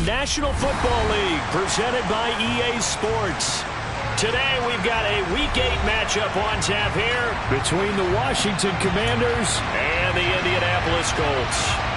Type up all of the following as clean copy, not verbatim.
National Football League, presented by EA Sports. Today, we've got a Week 8 matchup on tap here between the Washington Commanders and the Indianapolis Colts.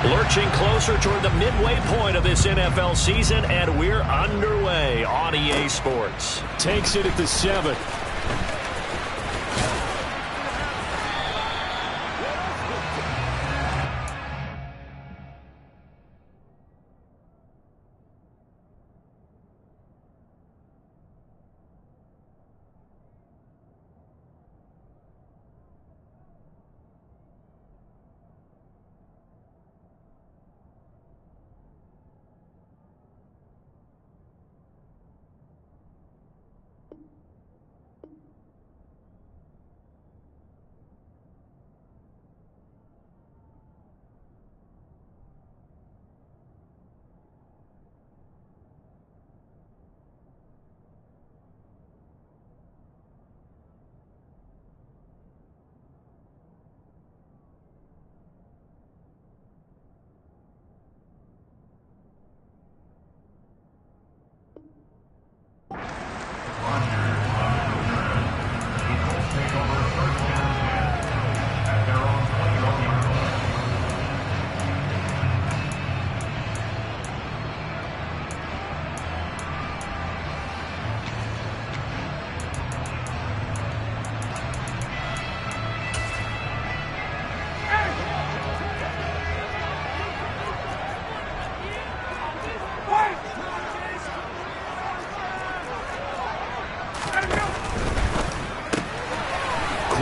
Lurching closer toward the midway point of this NFL season, and we're underway on EA Sports. Takes it at the 7.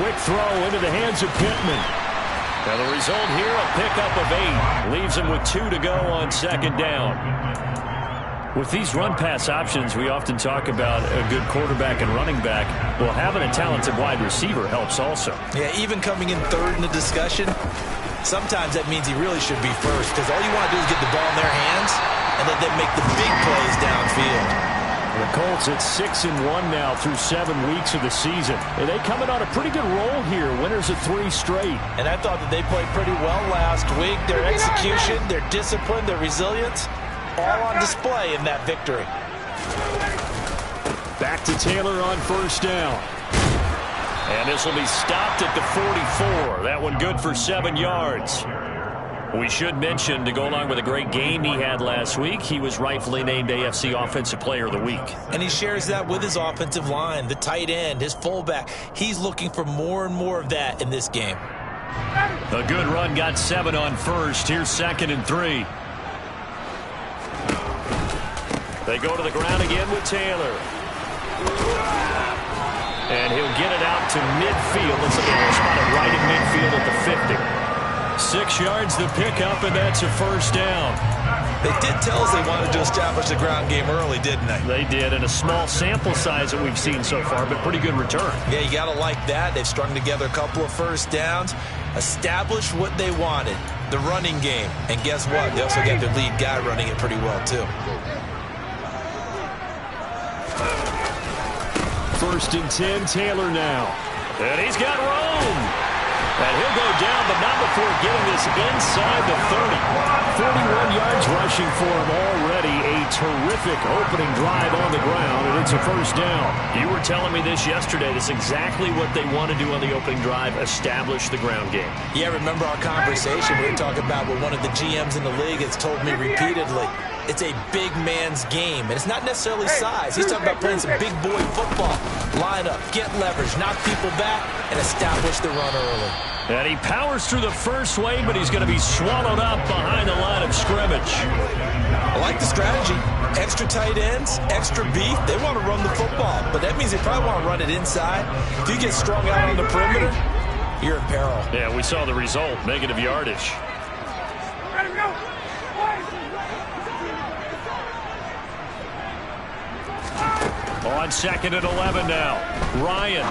Quick throw into the hands of Pittman. And the result here, a pickup of 8. Leaves him with 2 to go on second down. With these run-pass options, we often talk about a good quarterback and running back. Well, having a talented wide receiver helps also. Yeah, even coming in third in the discussion, sometimes that means he really should be first, because all you want to do is get the ball in their hands and let them make the big plays downfield. The Colts at 6-1 now through 7 weeks of the season. And they coming on a pretty good roll here. Winners of 3 straight. And I thought that they played pretty well last week. Their execution, their discipline, their resilience, all on display in that victory. Back to Taylor on first down. And this will be stopped at the 44. That one good for 7 yards. We should mention, to go along with a great game he had last week, he was rightfully named AFC Offensive Player of the Week. And he shares that with his offensive line, the tight end, his fullback. He's looking for more and more of that in this game. A good run, got 7 on first. Here's 2nd and 3. They go to the ground again with Taylor. And he'll get it out to midfield. Looks like they'll spot it right in midfield at the 50. 6 yards the pickup, and that's a first down. They did tell us they wanted to establish the ground game early, didn't they? They did, and a small sample size that we've seen so far, but pretty good return. Yeah, you got to like that. They've strung together a couple of first downs, established what they wanted, the running game. And guess what? They also got their lead guy running it pretty well, too. 1st and 10, Taylor now. And he's got room. And he'll go down, but not before getting this inside the 30. 41 yards rushing for him already. A terrific opening drive on the ground, and it's a first down. You were telling me this yesterday. This is exactly what they want to do on the opening drive, establish the ground game. Yeah, remember our conversation we were talking about what one of the GMs in the league has told me repeatedly. It's a big man's game, and it's not necessarily size. He's talking about playing some big boy football. Line up, get leverage, knock people back, and establish the run early. And he powers through the first wave, but he's going to be swallowed up behind the line of scrimmage. I like the strategy. Extra tight ends, extra beef. They want to run the football, but that means they probably want to run it inside. If you get strung out on the perimeter, you're in peril. Yeah, we saw the result, negative yardage. Let him go. On 2nd and 11 now. Ryan.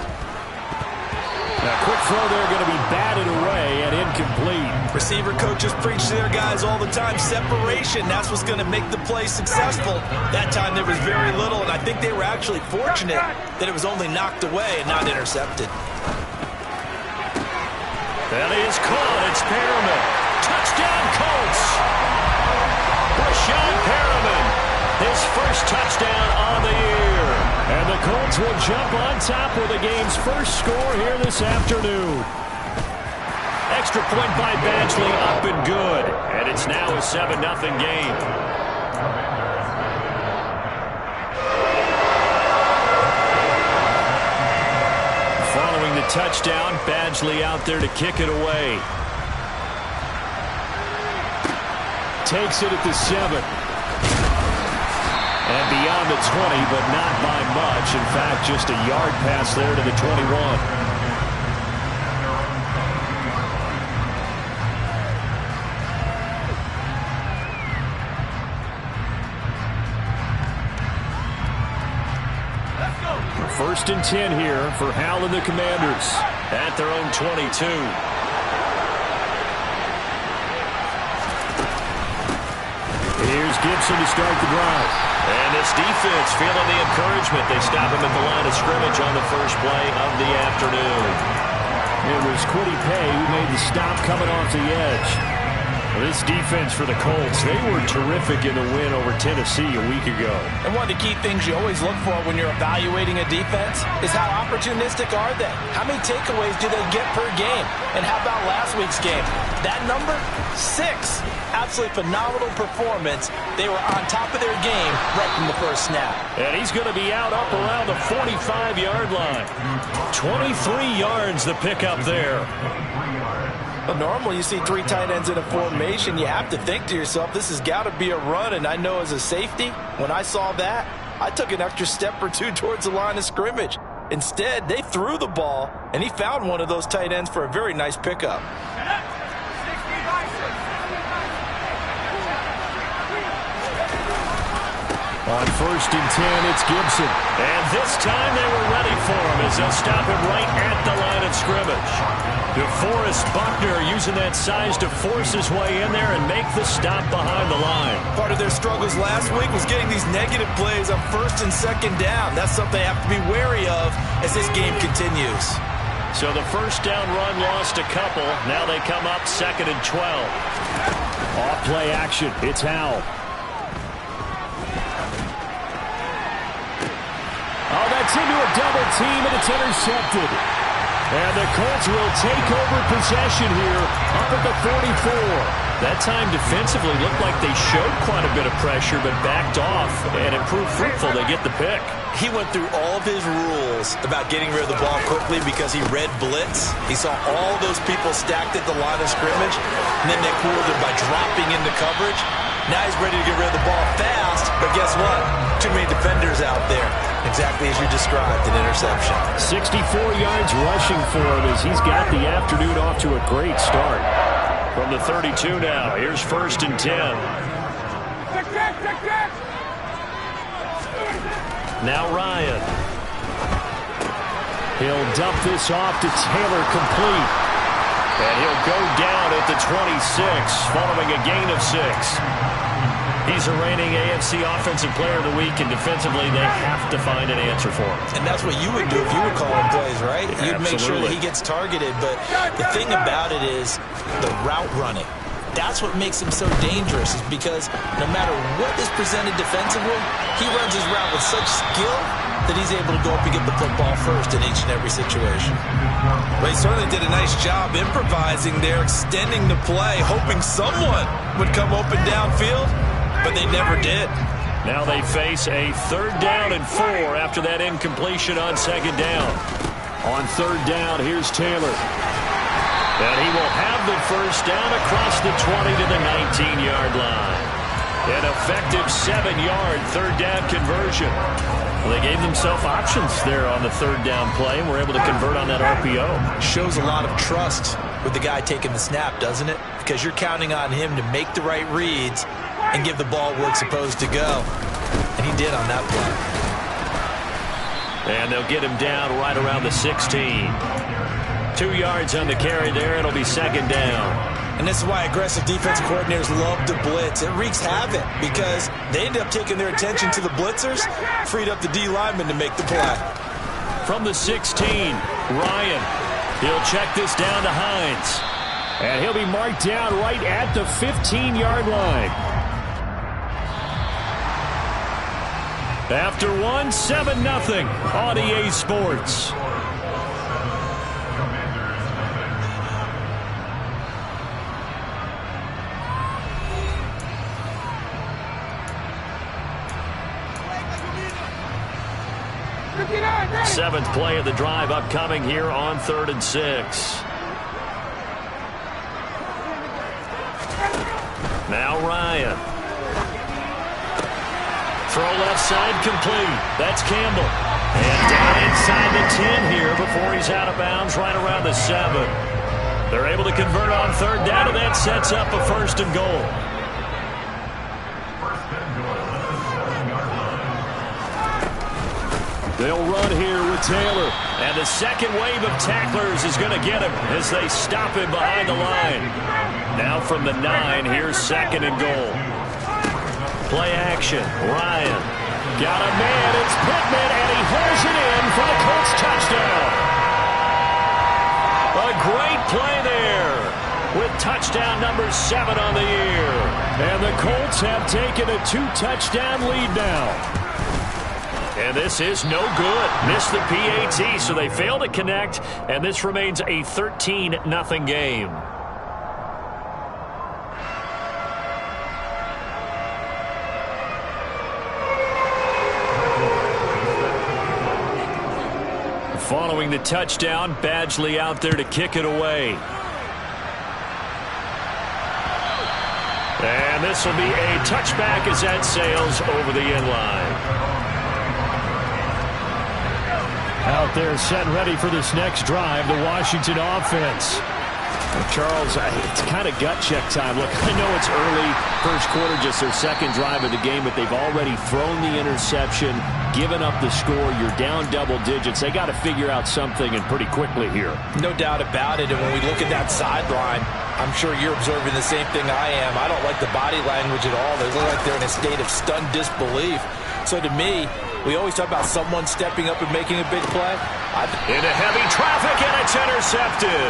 A quick throw there going to be batted away and incomplete. Receiver coaches preach to their guys all the time. Separation, that's what's going to make the play successful. That time there was very little, and I think they were actually fortunate that it was only knocked away and not intercepted. That is caught. It's Perriman. Touchdown, Colts. Brashad Perriman, his first touchdown on the year. And the Colts will jump on top with the game's first score here this afternoon. Extra point by Badgley, up and good. And it's now a 7-0 game. Following the touchdown, Badgley out there to kick it away. Takes it at the 7. And beyond the 20, but not by much. In fact, just a yard pass there to the 21. First and 10 here for Hal and the Commanders at their own 22. Here's Gibson to start the drive. And this defense feeling the encouragement. They stop him at the line of scrimmage on the first play of the afternoon. It was Kwity Paye who made the stop coming off the edge. This defense for the Colts, they were terrific in the win over Tennessee a week ago. And one of the key things you always look for when you're evaluating a defense is how opportunistic are they? How many takeaways do they get per game? And how about last week's game? That number, 6. Absolutely phenomenal performance. They were on top of their game right from the first snap. And he's going to be out up around the 45-yard line. 23 yards the pickup there. Well, normally you see 3 tight ends in a formation. You have to think to yourself, this has got to be a run. And I know as a safety, when I saw that, I took an extra step or 2 towards the line of scrimmage. Instead, they threw the ball, and he found one of those tight ends for a very nice pickup. On first and 10, it's Gibson. And this time they were ready for him as they'll stop him right at the line of scrimmage. DeForest Buckner using that size to force his way in there and make the stop behind the line. Part of their struggles last week was getting these negative plays on first and second down. That's something they have to be wary of as this game continues. So the first down run lost a couple. Now they come up 2nd and 12. Off play action. It's Howell. Oh, that's into a double team, and it's intercepted. And the Colts will take over possession here up at the 44. That time defensively looked like they showed quite a bit of pressure, but backed off and improved fruitful. They get the pick. He went through all of his rules about getting rid of the ball quickly because he read blitz. He saw all those people stacked at the line of scrimmage, and then they cooled him by dropping into coverage. Now he's ready to get rid of the ball fast, but guess what? Too many defenders out there. Exactly as you described, an interception. 64 yards rushing for him as he's got the afternoon off to a great start. From the 32 now, here's first and 10. Now Ryan. He'll dump this off to Taylor, complete. And he'll go down at the 26, following a gain of 6. He's a reigning AFC Offensive Player of the Week, and defensively they have to find an answer for him. And that's what you would do if you were calling plays, right? Yeah, you'd make sure that he gets targeted. But the thing about it is the route running. That's what makes him so dangerous, is because no matter what is presented defensively, he runs his route with such skill that he's able to go up and get the football first in each and every situation. Well, he certainly did a nice job improvising there, extending the play, hoping someone would come open downfield, but they never did. Now they face a 3rd down and 4 after that incompletion on 2nd down. On 3rd down, here's Taylor. And he will have the first down across the 20 to the 19-yard line. An effective 7-yard 3rd down conversion. Well, they gave themselves options there on the 3rd down play and were able to convert on that RPO. Shows a lot of trust with the guy taking the snap, doesn't it? Because you're counting on him to make the right reads and give the ball where it's supposed to go. And he did on that play. And they'll get him down right around the 16. 2 yards on the carry there. It'll be second down. And this is why aggressive defensive coordinators love to blitz. It wreaks havoc because they end up taking their attention to the blitzers, freed up the D lineman to make the play. From the 16, Ryan. He'll check this down to Hines. And he'll be marked down right at the 15-yard line. After one, 7-0 on EA Sports. Seventh play of the drive upcoming here on 3rd and 6. Now Ryan. Throw left side complete. That's Campbell. And down inside the 10 here before he's out of bounds right around the 7. They're able to convert on 3rd down, and that sets up a 1st and goal. They'll run here with Taylor. And the second wave of tacklers is going to get him as they stop him behind the line. Now from the 9, here's 2nd and goal. Play action. Ryan. Got a man. It's Pittman, and he holds it in for the Colts touchdown. A great play there with touchdown number 7 on the year. And the Colts have taken a 2-touchdown lead now. And this is no good. Missed the PAT, so they fail to connect, and this remains a 13-0 game. Following the touchdown, Badgley out there to kick it away. And this will be a touchback as that sails over the end line. Out there set ready for this next drive, the Washington offense. Charles, it's kind of gut check time. Look, I know it's early, first quarter, just their second drive of the game, but they've already thrown the interception, given up the score. You're down double digits. They got to figure out something, and pretty quickly here. No doubt about it, and when we look at that sideline, I'm sure you're observing the same thing I am. I don't like the body language at all. They look like they're in a state of stunned disbelief. So to me, we always talk about someone stepping up and making a big play. Into heavy traffic, and it's intercepted.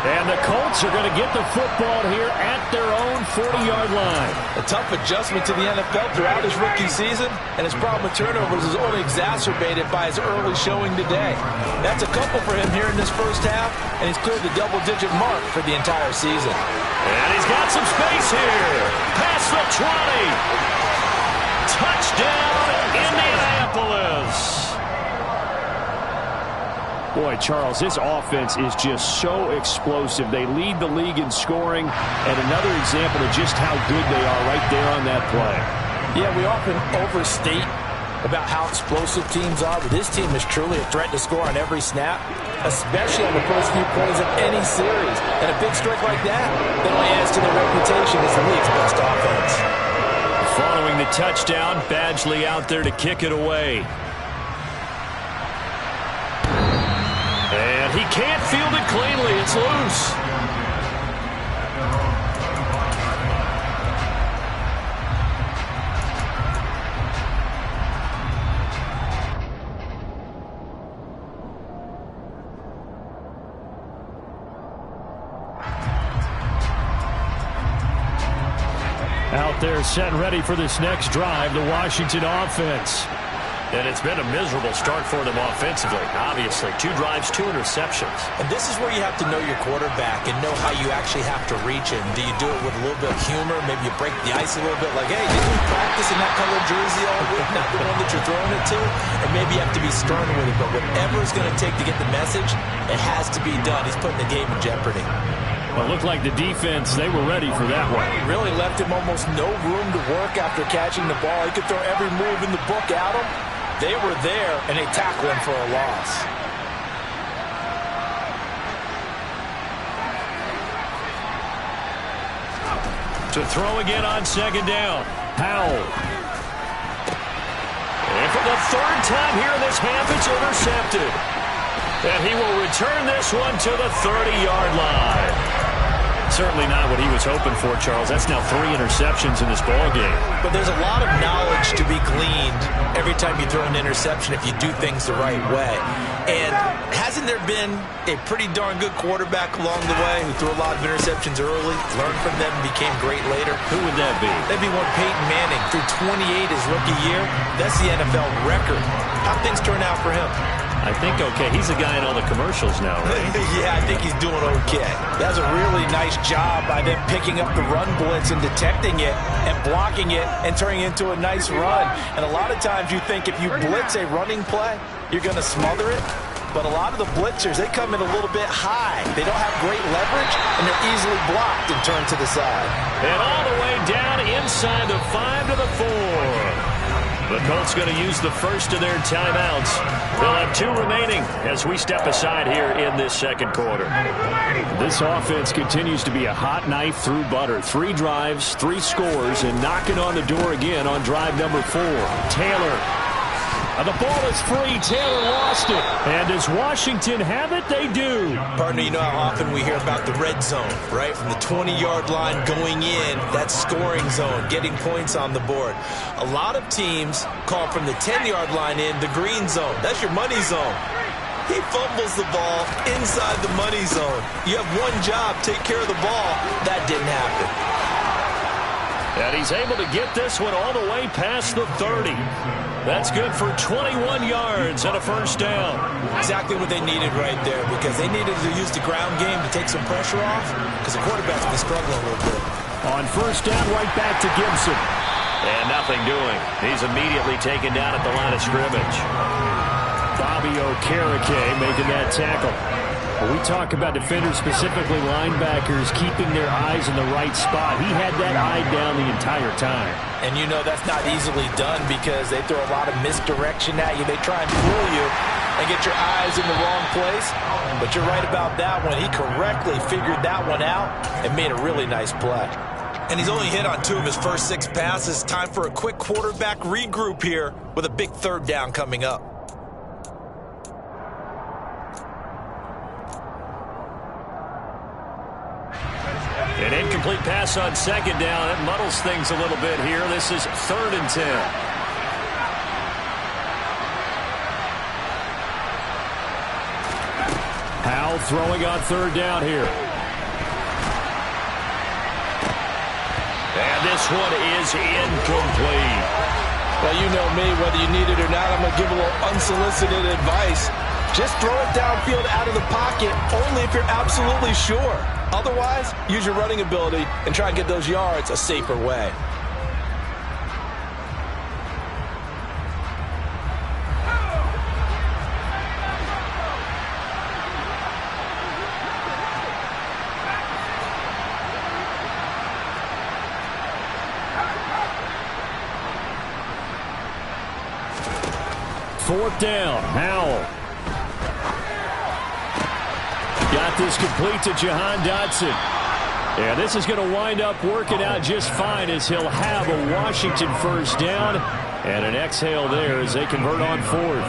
And the Colts are going to get the football here at their own 40-yard line. A tough adjustment to the NFL throughout his rookie season, and his problem with turnovers is only exacerbated by his early showing today. That's a couple for him here in this first half, and he's cleared the double-digit mark for the entire season. And he's got some space here. Past the 20. Touchdown, Indianapolis. Boy, Charles, this offense is just so explosive. They lead the league in scoring, and another example of just how good they are right there on that play. Yeah, we often overstate about how explosive teams are, but this team is truly a threat to score on every snap, especially on the first few plays of any series. And a big strike like that only adds to their reputation as the league's best offense. Following the touchdown, Badgley out there to kick it away. And he can't field it cleanly. It's loose. Out there set ready for this next drive, the Washington offense. And it's been a miserable start for them offensively, obviously. 2 drives, 2 interceptions. And this is where you have to know your quarterback and know how you actually have to reach him. Do you do it with a little bit of humor? Maybe you break the ice a little bit, like, hey, didn't we practice in that color jersey all week, not the one that you're throwing it to? Or maybe you have to be stern with it, but whatever it's going to take to get the message, it has to be done. He's putting the game in jeopardy. Well, it looked like the defense, they were ready for that one. Really left him almost no room to work after catching the ball. He could throw every move in the book at him. They were there, and they tackled him for a loss. To throw again on second down. Powell. And for the 3rd time here in this half, it's intercepted. And he will return this one to the 30-yard line. Certainly not what he was hoping for, Charles. That's now 3 interceptions in this ballgame. But there's a lot of knowledge to be gleaned every time you throw an interception if you do things the right way. And hasn't there been a pretty darn good quarterback along the way who threw a lot of interceptions early, learned from them, and became great later? Who would that be? That'd be one Peyton Manning. Threw 28 his rookie year. That's the NFL record. How'd things turn out for him? I think okay. He's the guy in all the commercials now, right? Yeah, I think he's doing okay. That was a really nice job by them picking up the run blitz and detecting it and blocking it and turning it into a nice run. And a lot of times you think if you blitz a running play, you're going to smother it. But a lot of the blitzers, they come in a little bit high. They don't have great leverage, and they're easily blocked and turned to the side. And all the way down inside the 5 to the 4. The Colts going to use the first of their timeouts. They'll have 2 remaining as we step aside here in this second quarter. This offense continues to be a hot knife through butter. 3 drives, 3 scores, and knocking on the door again on drive number 4. Taylor. The ball is free. Taylor lost it. And does Washington have it? They do. Partner, you know how often we hear about the red zone, right? From the 20-yard line going in, that scoring zone, getting points on the board. A lot of teams call from the 10-yard line in the green zone. That's your money zone. He fumbles the ball inside the money zone. You have one job, take care of the ball. That didn't happen. And he's able to get this one all the way past the 30. That's good for 21 yards and a first down. Exactly what they needed right there, because they needed to use the ground game to take some pressure off, because the quarterback's been struggling a little bit. On first down, right back to Gibson. And nothing doing. He's immediately taken down at the line of scrimmage. Bobby Okereke making that tackle. When we talk about defenders, specifically linebackers, keeping their eyes in the right spot, he had that eye down the entire time. And you know that's not easily done because they throw a lot of misdirection at you. They try and fool you and get your eyes in the wrong place. But you're right about that one. He correctly figured that one out and made a really nice play. And he's only hit on 2 of his first 6 passes. Time for a quick quarterback regroup here with a big 3rd down coming up. An incomplete pass on 2nd down. That muddles things a little bit here. This is 3rd and 10. Howell throwing on 3rd down here. And this one is incomplete. Well, you know me, whether you need it or not, I'm going to give a little unsolicited advice. Just throw it downfield out of the pocket, only if you're absolutely sure. Otherwise, use your running ability and try and get those yards a safer way. Fourth down, Howell. Got this complete to Jahan Dotson. And this is going to wind up working out just fine as he'll have a Washington first down. And an exhale there as they convert on 4th.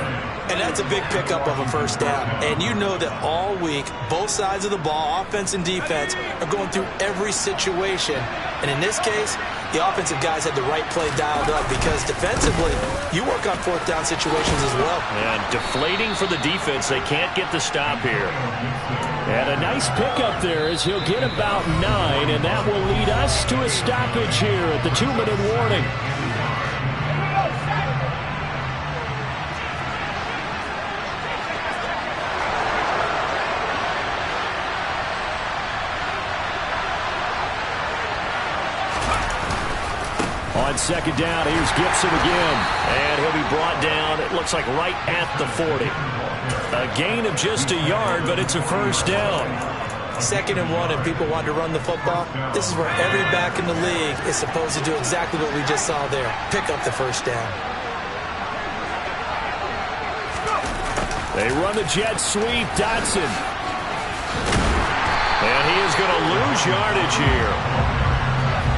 And that's a big pickup of a first down. And you know that all week, both sides of the ball, offense and defense, are going through every situation. And in this case, the offensive guys had the right play dialed up because defensively, you work on 4th down situations as well. And deflating for the defense. They can't get the stop here. And a nice pickup there as he'll get about 9, and that will lead us to a stoppage here at the 2-minute warning. On 2nd down, here's Gibson again. And he'll be brought down, it looks like right at the 40. A gain of just a yard, but it's a first down. 2nd and 1, and people want to run the football. This is where every back in the league is supposed to do exactly what we just saw there. Pick up the first down. They run the jet sweep, Dotson. And he is going to lose yardage here.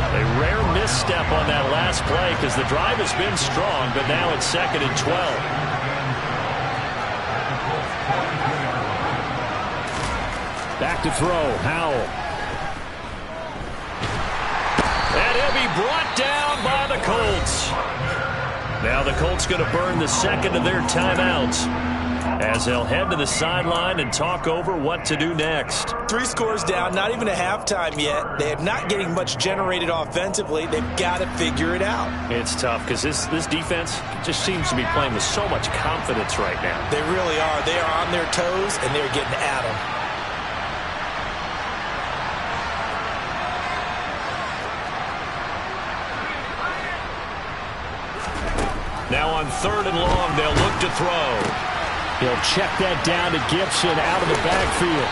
A rare misstep on that last play because the drive has been strong, but now it's 2nd and 12. Back to throw, Howell. And he'll be brought down by the Colts. Now the Colts going to burn the second of their timeouts as they'll head to the sideline and talk over what to do next. 3 scores down, not even a halftime yet. They are not getting much generated offensively. They've got to figure it out. It's tough because this defense just seems to be playing with so much confidence right now. They really are. They are on their toes, and they're getting at them. Now on 3rd and long, they'll look to throw. He'll check that down to Gibson out of the backfield.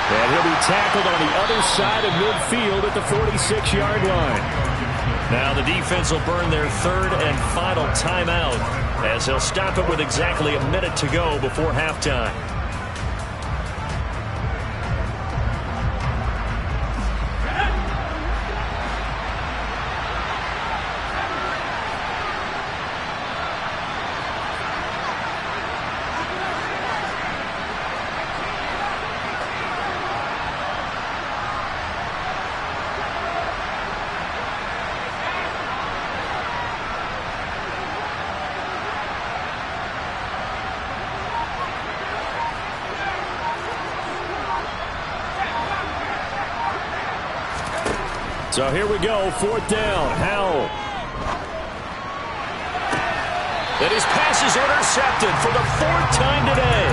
And he'll be tackled on the other side of midfield at the 46-yard line. Now the defense will burn their 3rd and final timeout as they'll stop it with exactly a minute to go before halftime. So here we go, 4th down, Howell. And his pass is intercepted for the 4th time today.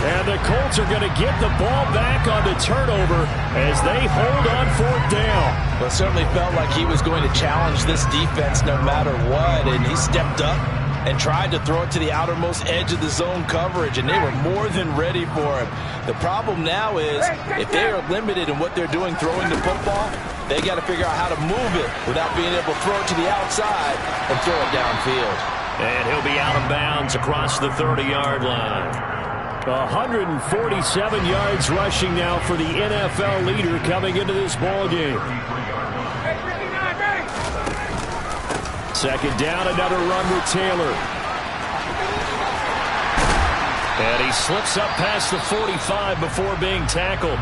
And the Colts are going to get the ball back on the turnover as they hold on 4th down. Well, it certainly felt like he was going to challenge this defense no matter what, and he stepped up and tried to throw it to the outermost edge of the zone coverage, and they were more than ready for him. The problem now is if they are limited in what they're doing throwing the football, they got to figure out how to move it without being able to throw it to the outside and throw it downfield. And he'll be out of bounds across the 30-yard line. 147 yards rushing now for the NFL leader coming into this ball game. 2nd down, another run with Taylor. And he slips up past the 45 before being tackled.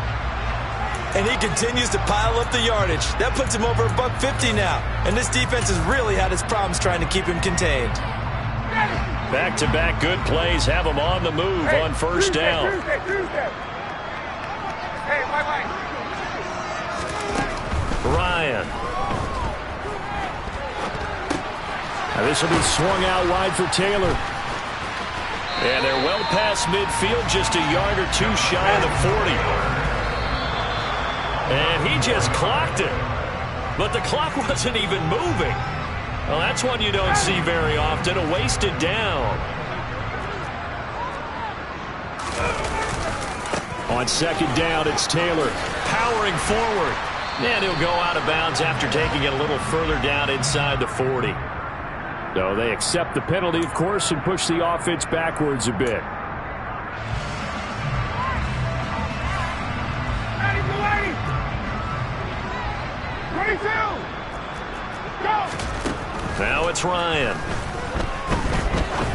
And he continues to pile up the yardage. That puts him over $150 now. And this defense has really had its problems trying to keep him contained. Back-to-back good plays have him on the move on 1st down. Ryan. Now this will be swung out wide for Taylor. And they're well past midfield, just a yard or 2 shy of the 40. And he just clocked it. But the clock wasn't even moving. Well, that's one you don't see very often, a wasted down. On 2nd down, it's Taylor powering forward. And he'll go out of bounds after taking it a little further down inside the 40. So they accept the penalty, of course, and push the offense backwards a bit. Now it's Ryan.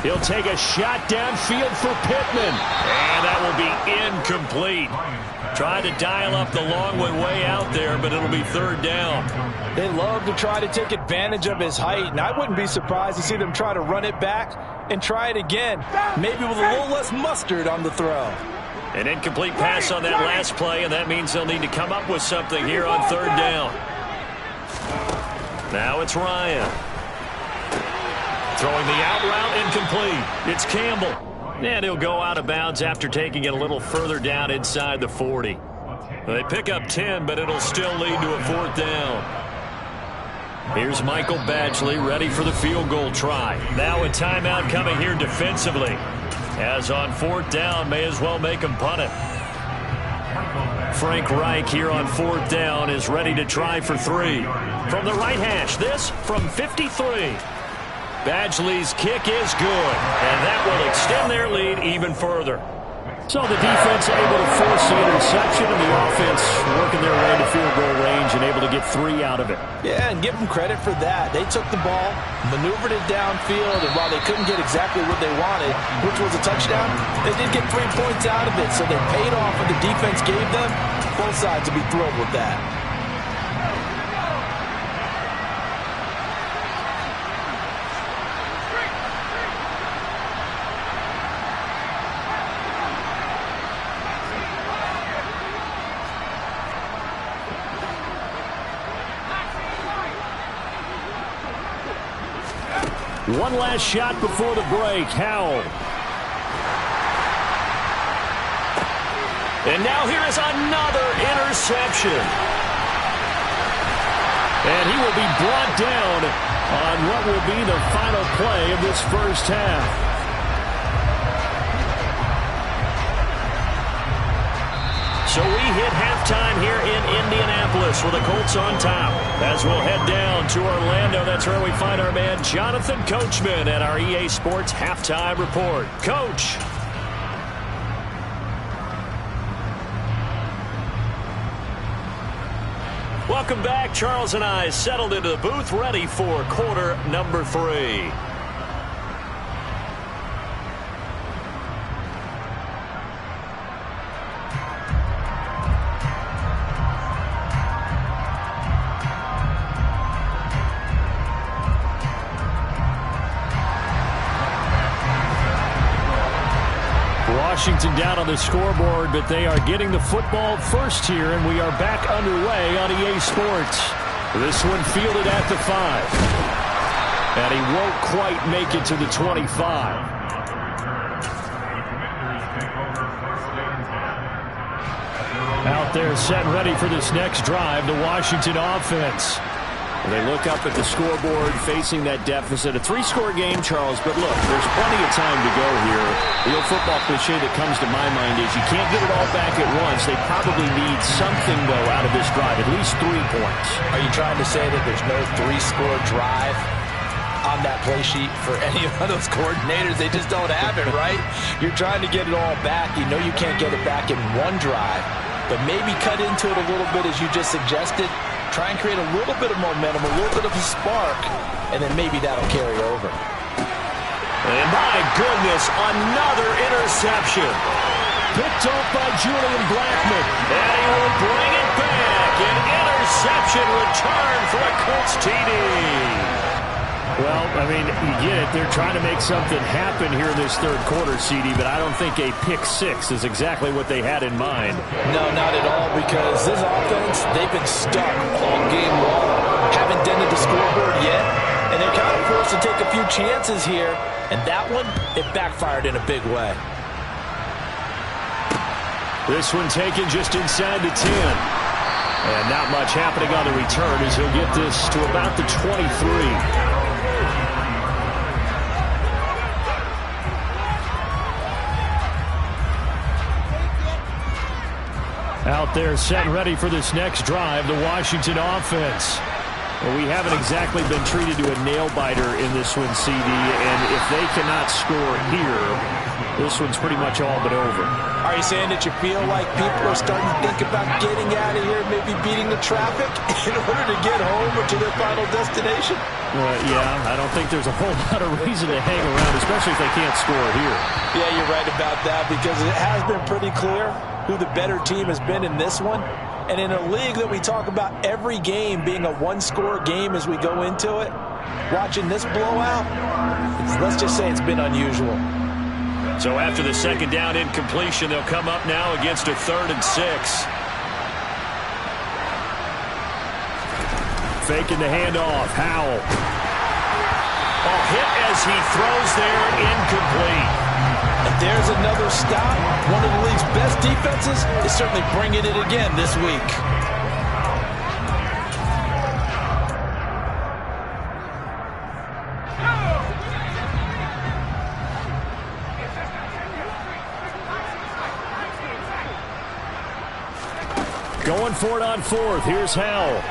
He'll take a shot downfield for Pittman. And that will be incomplete. Tried to dial up the long one way out there, but it'll be 3rd down. They love to try to take advantage of his height, and I wouldn't be surprised to see them try to run it back and try it again, maybe with a little less mustard on the throw. An incomplete pass on that last play, and that means they'll need to come up with something here on 3rd down. Now it's Ryan. Throwing the out route, incomplete. It's Campbell. And he'll go out of bounds after taking it a little further down inside the 40. They pick up 10, but it'll still lead to a 4th down. Here's Michael Badgley ready for the field goal try. Now a timeout coming here defensively. As on 4th down, may as well make him punt it. Frank Reich here on 4th down is ready to try for 3. From the right hash, this from 53. Badgley's kick is good, and that will extend their lead even further. So the defense able to force the interception, and the offense working their way to field goal range and able to get 3 out of it. Yeah, and give them credit for that. They took the ball, maneuvered it downfield, and while they couldn't get exactly what they wanted, which was a touchdown, they did get 3 points out of it, so they paid off what the defense gave them. Both sides will be thrilled with that. One last shot before the break. Howell. And now here is another interception. And he will be brought down on what will be the final play of this first half. So we hit halftime here in Indianapolis with the Colts on top. As we'll head down to Orlando, that's where we find our man Jonathan Coachman at our EA Sports Halftime Report. Coach. Welcome back. Charles and I settled into the booth, ready for quarter number 3. Washington down on the scoreboard, but they are getting the football first here, and we are back underway on EA Sports. This one fielded at the 5. And he won't quite make it to the 25. Out there set and ready for this next drive, the Washington offense. They look up at the scoreboard facing that deficit. A 3-score game, Charles, but look, there's plenty of time to go here. The old football cliche that comes to my mind is you can't get it all back at once. They probably need something, though, out of this drive, at least 3 points. Are you trying to say that there's no 3-score drive on that play sheet for any of those coordinators? They just don't have it, right? You're trying to get it all back. You know you can't get it back in one drive, but maybe cut into it a little bit as you just suggested. Try and create a little bit of momentum, a little bit of a spark, and then maybe that'll carry over. And my goodness, another interception. Picked off by Julian Blackmon. And he will bring it back. An interception return for a Colts TD. Well, I mean, you get it. They're trying to make something happen here in this third quarter, CD, but I don't think a pick 6 is exactly what they had in mind. No, not at all, because this offense, they've been stuck all game long. Haven't dented the scoreboard yet, and they're kind of forced to take a few chances here, and that one, it backfired in a big way. This one taken just inside the 10. And not much happening on the return as he'll get this to about the 23. Out there set and ready for this next drive, the Washington offense. Well, we haven't exactly been treated to a nail-biter in this one, CD, and if they cannot score here, this one's pretty much all but over. Are you saying that you feel like people are starting to think about getting out of here, maybe beating the traffic in order to get home or to their final destination? Yeah, I don't think there's a whole lot of reason to hang around, especially if they can't score here. Yeah, you're right about that, because it has been pretty clear who the better team has been in this one. And in a league that we talk about every game being a 1-score game as we go into it, watching this blowout, let's just say it's been unusual. So after the second down incompletion, they'll come up now against a 3rd and 6. Faking the handoff, Howell. Oh, hit as he throws there, incomplete. And there's another stop. One of the league's best defenses is certainly bringing it again this week. Going for it on 4th. Here's Howell.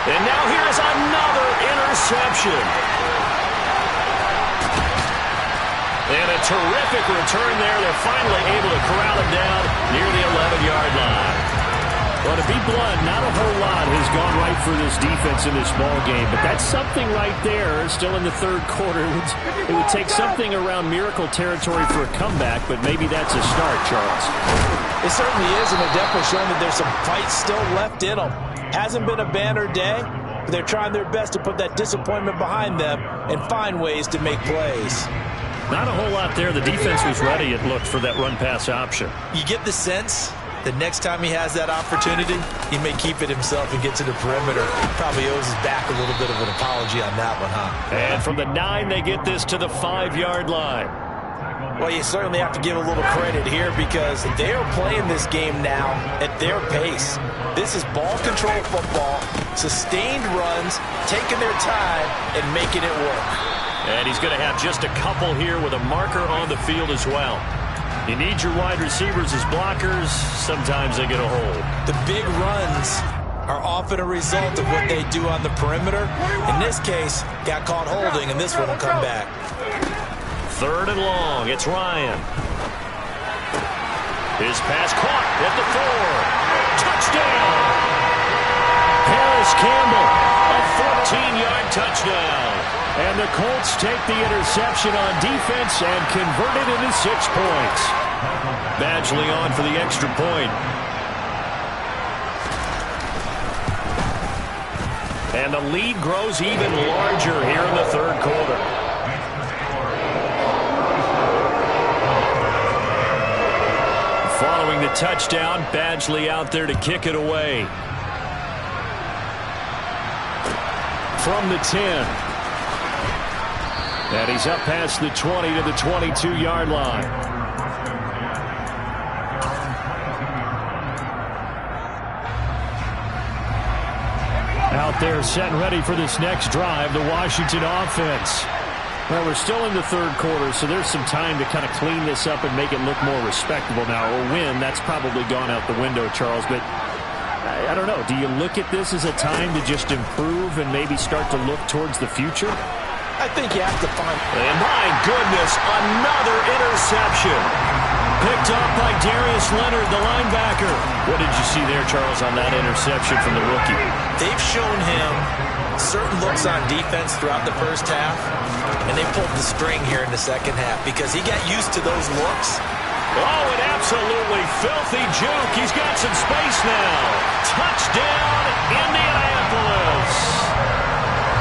And now here is another interception. And a terrific return there. They're finally able to corral him down near the 11-yard line. Well, to be blunt, not a whole lot has gone right for this defense in this ball game, but that's something right there. Still in the third quarter. It would take something around miracle territory for a comeback, but maybe that's a start, Charles. It certainly is, and they're definitely showing that there's some fight still left in them. Hasn't been a banner day, but they're trying their best to put that disappointment behind them and find ways to make plays. Not a whole lot there. The defense was ready, it looked, for that run-pass option. You get the sense the next time he has that opportunity, he may keep it himself and get to the perimeter. Probably owes his back a little bit of an apology on that one, huh? And from the 9, they get this to the 5-yard line. Well, you certainly have to give a little credit here because they are playing this game now at their pace. This is ball control football, sustained runs, taking their time, and making it work. And he's going to have just a couple here with a marker on the field as well. You need your wide receivers as blockers. Sometimes they get a hold. The big runs are often a result of what they do on the perimeter. In this case, got caught holding, and this one will come back. 3rd and long. It's Ryan. His pass caught at the 4. Touchdown! Harris Campbell, a 14-yard touchdown. And the Colts take the interception on defense and convert it into 6 points. Badgley on for the extra point. And the lead grows even larger here in the 3rd quarter. Following the touchdown, Badgley out there to kick it away. From the 10. And he's up past the 20 to the 22-yard line. Out there set and ready for this next drive, the Washington offense. Well, we're still in the 3rd quarter, so there's some time to kind of clean this up and make it look more respectable now. Or win, that's probably gone out the window, Charles. But I don't know. Do you look at this as a time to just improve and maybe start to look towards the future? I think you have to find... And my goodness, another interception. Picked up by Darius Leonard, the linebacker. What did you see there, Charles, on that interception from the rookie? They've shown him certain looks on defense throughout the first half, and they pulled the string here in the second half because he got used to those looks. Oh, an absolutely filthy juke. He's got some space now. Touchdown, Indianapolis.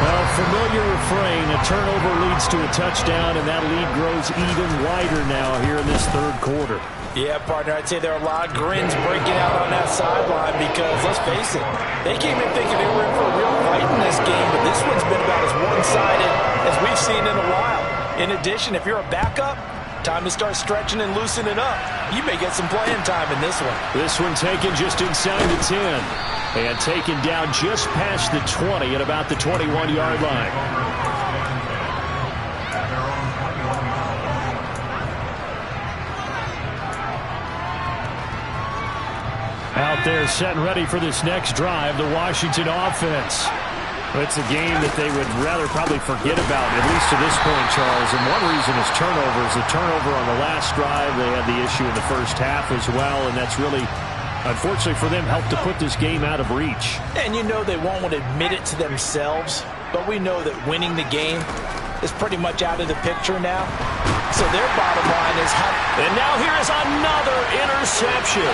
Well, familiar refrain. A turnover leads to a touchdown, and that lead grows even wider now here in this 3rd quarter. Yeah, partner, I'd say there are a lot of grins breaking out on that sideline because, let's face it, they came in thinking they were in for a real fight in this game, but this one's been about as one-sided as we've seen in a while. In addition, if you're a backup, time to start stretching and loosening up. You may get some playing time in this one. This one taken just inside the 10. And taken down just past the 20 at about the 21-yard line. Out there set and ready for this next drive, the Washington offense. It's a game that they would rather probably forget about, at least to this point, Charles. And one reason is turnovers. The turnover on the last drive, they had the issue in the first half as well, and that's really, unfortunately for them, helped to put this game out of reach. And you know they won't want to admit it to themselves, but we know that winning the game is pretty much out of the picture now. So their bottom line is how... And now here is another interception.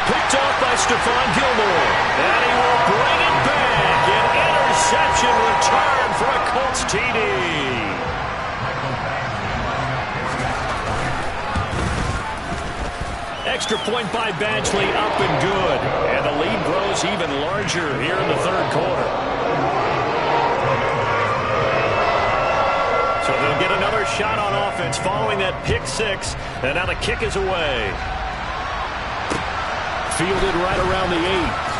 Picked off by Stephon Gilmore. And he will bring it back. An interception return for a Colts TD. Extra point by Badgley, up and good. And the lead grows even larger here in the 3rd quarter. So they'll get another shot on offense following that pick 6. And now the kick is away. Fielded right around the 8.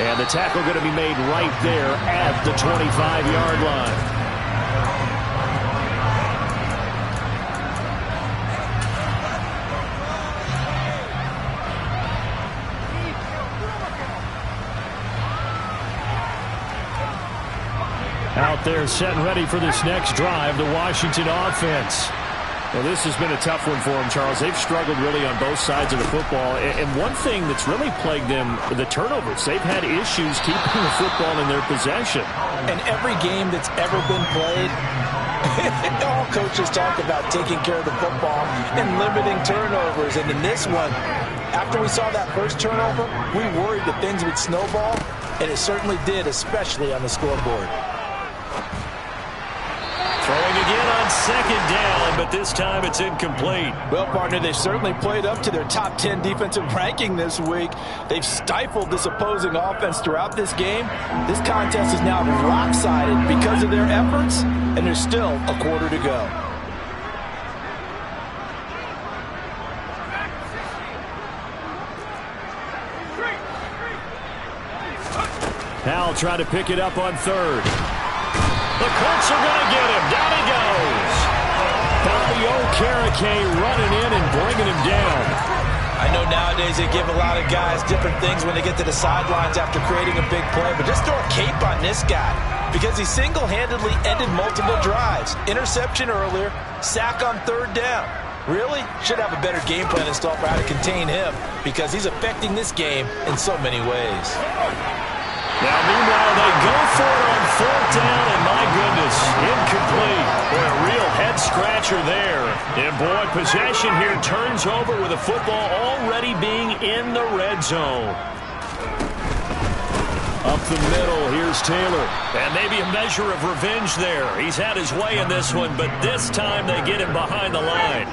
And the tackle going to be made right there at the 25-yard line. Out there set and ready for this next drive, the Washington offense. Well, this has been a tough one for them, Charles. They've struggled really on both sides of the football. And one thing that's really plagued them, the turnovers. They've had issues keeping the football in their possession. And every game that's ever been played, all coaches talk about taking care of the football and limiting turnovers. And in this one, after we saw that first turnover, we worried that things would snowball, and it certainly did, especially on the scoreboard. Throwing again on second down, but this time it's incomplete. Well, partner, they've certainly played up to their top 10 defensive ranking this week. They've stifled this opposing offense throughout this game. This contest is now lopsided because of their efforts, and there's still a quarter to go. Howell trying to pick it up on third. The Colts are going to get him. Down he goes. Bobby Okereke running in and bringing him down. I know nowadays they give a lot of guys different things when they get to the sidelines after creating a big play, but just throw a cape on this guy because he single-handedly ended multiple drives. Interception earlier, sack on third down. Really? Should have a better game plan installed for how to contain him because he's affecting this game in so many ways. Now, meanwhile, they go for it on fourth down, and my goodness, incomplete. Boy, a real head-scratcher there. And, boy, possession here turns over with the football already being in the red zone. Up the middle, here's Taylor. And maybe a measure of revenge there. He's had his way in this one, but this time they get him behind the line.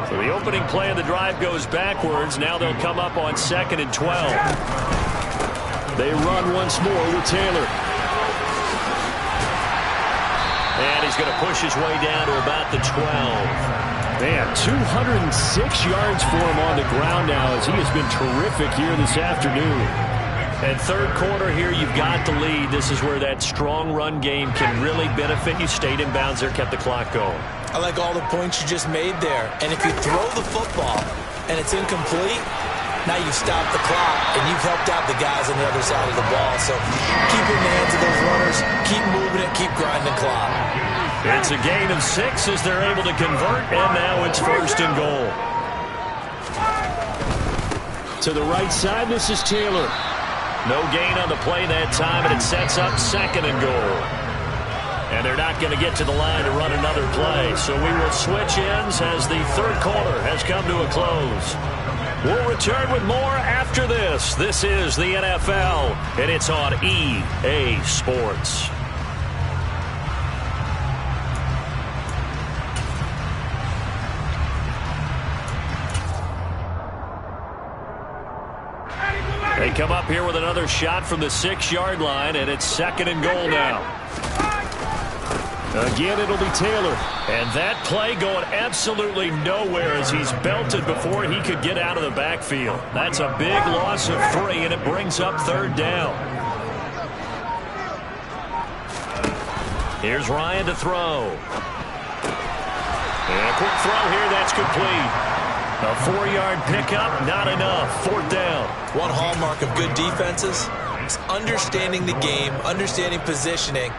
So the opening play of the drive goes backwards. Now they'll come up on 2nd and 12. They run once more with Taylor. And he's going to push his way down to about the 12. Man, 206 yards for him on the ground now as he has been terrific here this afternoon. And third quarter here, you've got the lead. This is where that strong run game can really benefit you. Stayed in bounds there, kept the clock going. I like all the points you just made there. And if you throw the football and it's incomplete, now you've stopped the clock, and you've helped out the guys on the other side of the ball. So keep in the hands of those runners, keep moving it, keep grinding the clock. It's a gain of 6 as they're able to convert, and now it's 1st and goal. To the right side, this is Taylor. No gain on the play that time, and it sets up 2nd and goal. And they're not going to get to the line to run another play. So we will switch ends as the third quarter has come to a close. We'll return with more after this. This is the NFL, and it's on EA Sports. They come up here with another shot from the 6-yard line, and it's 2nd and goal now. Again, it'll be Taylor. And that play going absolutely nowhere as he's belted before he could get out of the backfield. That's a big loss of 3, and it brings up 3rd down. Here's Ryan to throw. And a quick throw here, that's complete. A 4-yard pickup, not enough. 4th down. One hallmark of good defenses is understanding the game, understanding positioning,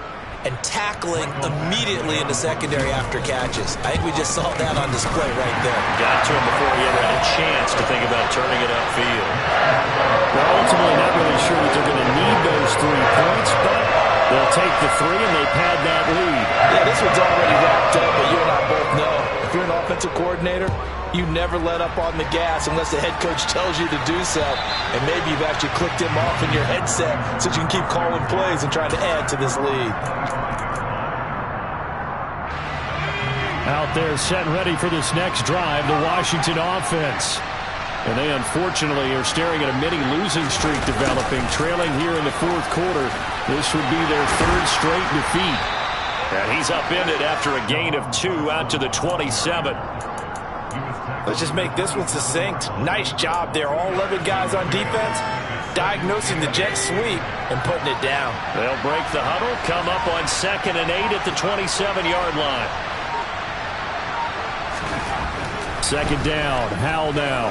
and tackling immediately in the secondary after catches. I think we just saw that on display right there. Got to him before he ever had a chance to think about turning it upfield. Well, ultimately not really sure that they're going to need those 3 points, but they'll take the 3 and they pad that lead. Yeah, this one's already wrapped up, but you and I both know if you're an offensive coordinator, you never let up on the gas unless the head coach tells you to do so. And maybe you've actually clicked him off in your headset so you can keep calling plays and trying to add to this lead. Out there set and ready for this next drive, the Washington offense. And they unfortunately are staring at a mini losing streak developing, trailing here in the 4th quarter. This would be their 3rd straight defeat. And he's upended after a gain of 2 out to the 27. Let's just make this one succinct. Nice job there. All 11 guys on defense diagnosing the jet sweep and putting it down. They'll break the huddle, come up on 2nd and 8 at the 27-yard line. 2nd down, Howell now.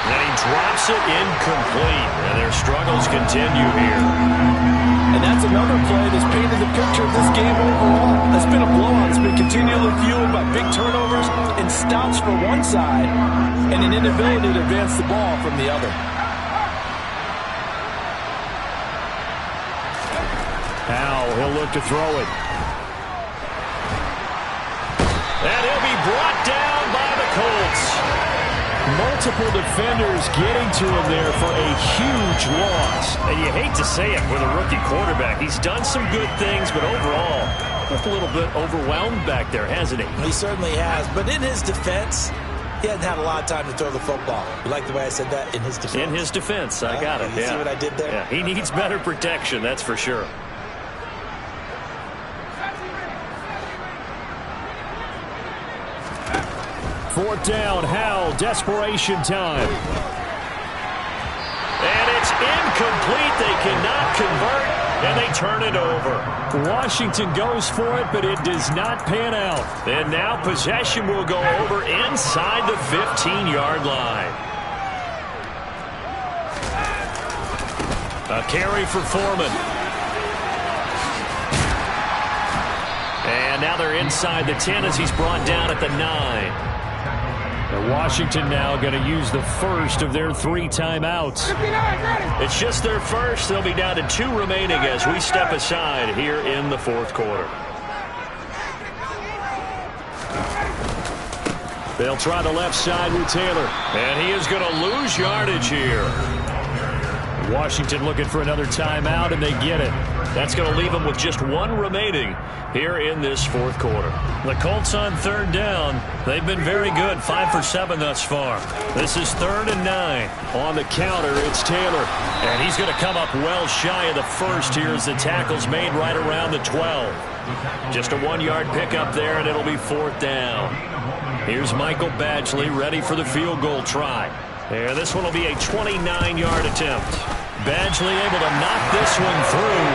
And he drops it incomplete. And their struggles continue here. And And that's another play that's painted the picture of this game overall. It's been a blowout. It's been continually fueled by big turnovers and stops for one side and an inability to advance the ball from the other. Now he'll look to throw it. And he'll be brought down by the Colts. Multiple defenders getting to him there for a huge loss. And you hate to say it with a rookie quarterback. He's done some good things, but overall, just a little bit overwhelmed back there, hasn't he? He certainly has. But in his defense, he hasn't had a lot of time to throw the football. You like the way I said that? In his defense? In his defense. I got it. You see what I did there? Yeah, he needs better protection, that's for sure. Fourth down, Howell, desperation time. And it's incomplete. They cannot convert, and they turn it over. Washington goes for it, but it does not pan out. And now possession will go over inside the 15-yard line. A carry for Foreman. And now they're inside the 10 as he's brought down at the 9. And Washington now going to use the first of their 3 timeouts. It's just their first. They'll be down to 2 remaining as we step aside here in the fourth quarter. They'll try the left side with Taylor. And he is going to lose yardage here. Washington looking for another timeout, and they get it. That's going to leave them with just 1 remaining here in this fourth quarter. The Colts on 3rd down. They've been very good, 5 for 7 thus far. This is 3rd and 9. On the counter, it's Taylor. And he's going to come up well shy of the first here as the tackle's made right around the 12. Just a 1-yard pickup there, and it'll be 4th down. Here's Michael Badgley ready for the field goal try. And this one will be a 29-yard attempt. Badgley able to knock this one through.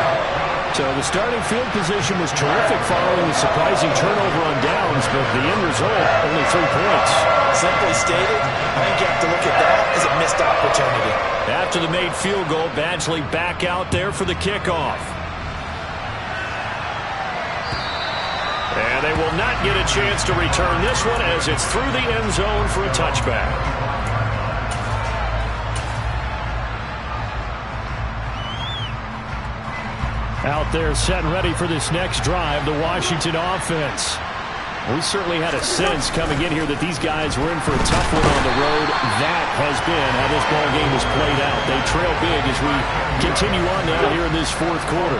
So the starting field position was terrific following the surprising turnover on downs, but the end result, only 3 points. Simply stated, I think you have to look at that as a missed opportunity. After the made field goal, Badgley back out there for the kickoff. And they will not get a chance to return this one as it's through the end zone for a touchback. Out there set and ready for this next drive, the Washington offense. We certainly had a sense coming in here that these guys were in for a tough one on the road. That has been how this ball game has played out. They trail big as we continue on now here in this fourth quarter.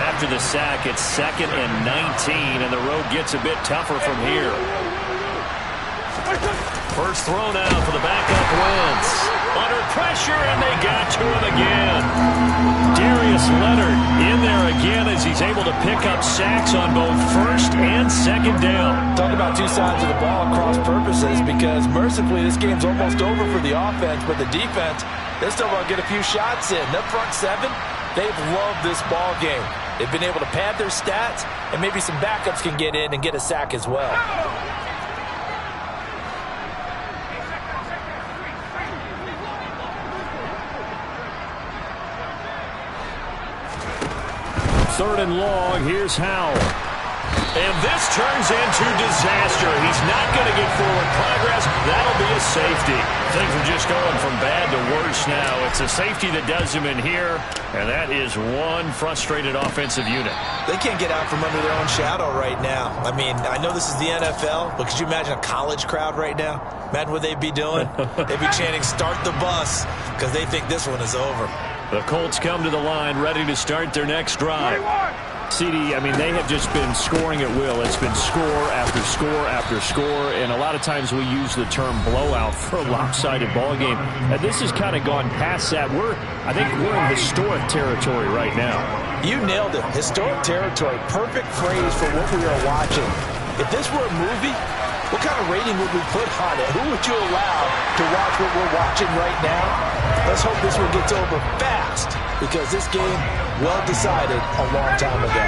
After the sack, it's 2nd and 19, and the road gets a bit tougher from here. First throw now for the backup Wentz. Under pressure, and they got to him again. Darius Leonard in there again as he's able to pick up sacks on both 1st and 2nd down. Talk about 2 sides of the ball cross purposes, because mercifully this game's almost over for the offense, but the defense, they still want to get a few shots in. That front 7, they've loved this ball game. They've been able to pad their stats, and maybe some backups can get in and get a sack as well. Third and long, here's Howell. And this turns into disaster. He's not going to get forward progress. That'll be a safety. Things are just going from bad to worse now. It's a safety that does him in here, and that is one frustrated offensive unit. They can't get out from under their own shadow right now. I mean, I know this is the NFL, but could you imagine a college crowd right now? Imagine what they'd be doing. They'd be chanting, "Start the bus," because they think this one is over. The Colts come to the line ready to start their next drive. CD, I mean, they have just been scoring at will. It's been score after score after score, and a lot of times we use the term blowout for a lopsided ball game. And this has kind of gone past that. I think we're in historic territory right now. You nailed it. Historic territory. Perfect phrase for what we are watching. If this were a movie, what kind of rating would we put on it? Who would you allow to watch what we're watching right now? Let's hope this one gets over fast, because this game, well decided a long time ago.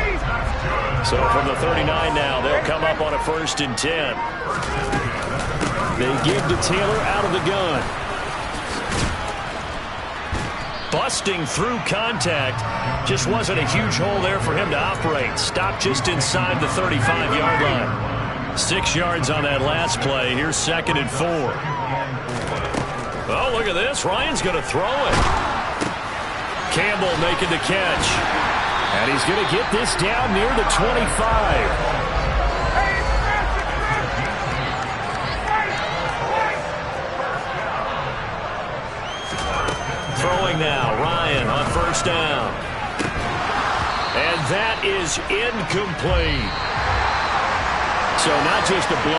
So from the 39 now, they'll come up on a 1st and 10. They give to Taylor out of the gun. busting through contact. Just wasn't a huge hole there for him to operate. Stopped just inside the 35-yard line. 6 yards on that last play. Here's 2nd and 4. Oh, look at this. Ryan's going to throw it. Campbell making the catch. And he's going to get this down near the 25. Throwing now, Ryan on 1st down. And that is incomplete. So not just a blow.